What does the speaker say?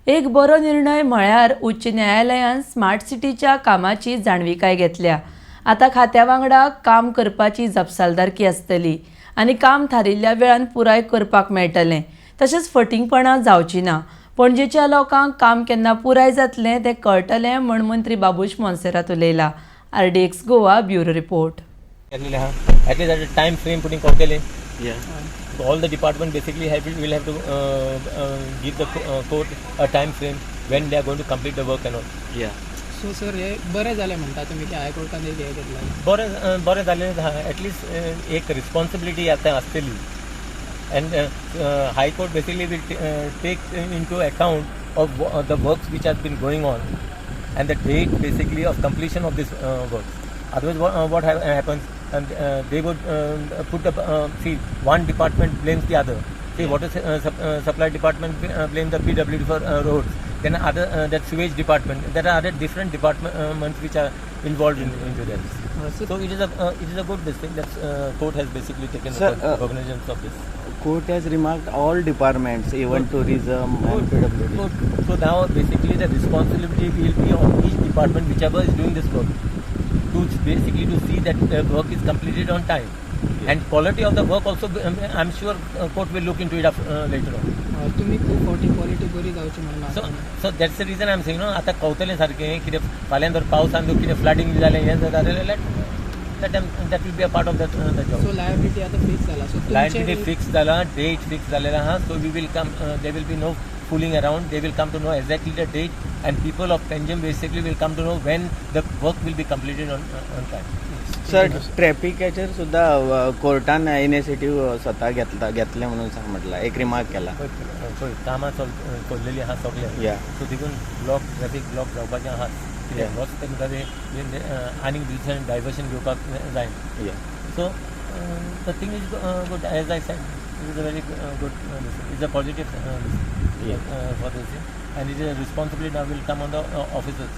एक बरो निर्णय म्हळ्यार उच्च न्यायालयान स्मार्ट सिटीच्या कामाची जाणविकाय घेतल्या। आता खात्या वांगडा काम करपाची जपसालदारकी आसतली आनी काम थारिल्ल्या वेळान पुराय करपाक मेळटलें। तशेंच फटिंगपणां जावची ना। पणजेच्या लोकांक काम केन्ना पुराय जातलें तें कळटलें म्हण मंत्री बाबूश मोन्सेरात उलयला। RDX Goa bureau report. At least at a time frame putting Konkani. Yeah. So all the department basically will have to give the court a time frame when they are going to complete the work and all. Yeah. So sir हे बरें जालें म्हणटा तुमी की हायकोर्टान एक हे घेतला बरें जालें एटलीस्ट एक रिस्पॉन्सिबिलिटी आतां आसतली and High Court basically will take into account of the works which has been going on and the date basically of completion of this work. Otherwise what happens, and they would put see, one department blames the other. See, water supply department blame the PWD for roads, then other that sewage department, there are other different departments which are involved into that. So it is a good thing that court has basically taken cognizance of this. Court has remarked all departments, even tourism and PWD. So now basically the responsibility will be on each department whichever is doing this work to basically to see that the work is completed on time. Yeah. And quality of the work also, I'm sure court will look into it later on. तुमी खूब फावटी quality बरी जावची म्हणून So that's the reason I'm saying, no, आता कवतलें सारकें कितें फाल्यां जर पावसान कितें फ्लडिंग जालें हें जालें that will be a part of that the job. So liability आतां फिक्स जाला सो Liability fixed जाला, date fixed जालेला आहा, so we will come, there will be no fooling around. They will come to know exactly the date, and people of Panjim basically will come to know when the work will be completed on time. Sir ट्रॅफिकाचेर सुद्धा कोर्टान initiative स्वता घेतले म्हणून सांग म्हटलं एक remark केला पळय कामां चल्लेलीं आहा सगळे या सो देखून ट्रॅफिक ब्लॉक जावपाचें आहा कित्याक होच ते म्हणटा ते आनीक दुसऱ्यान डायवर्शन घेवपाक जाय या so the thing is good as I said it is a very good it's a positive for this and it is a responsibility now will come on the officers.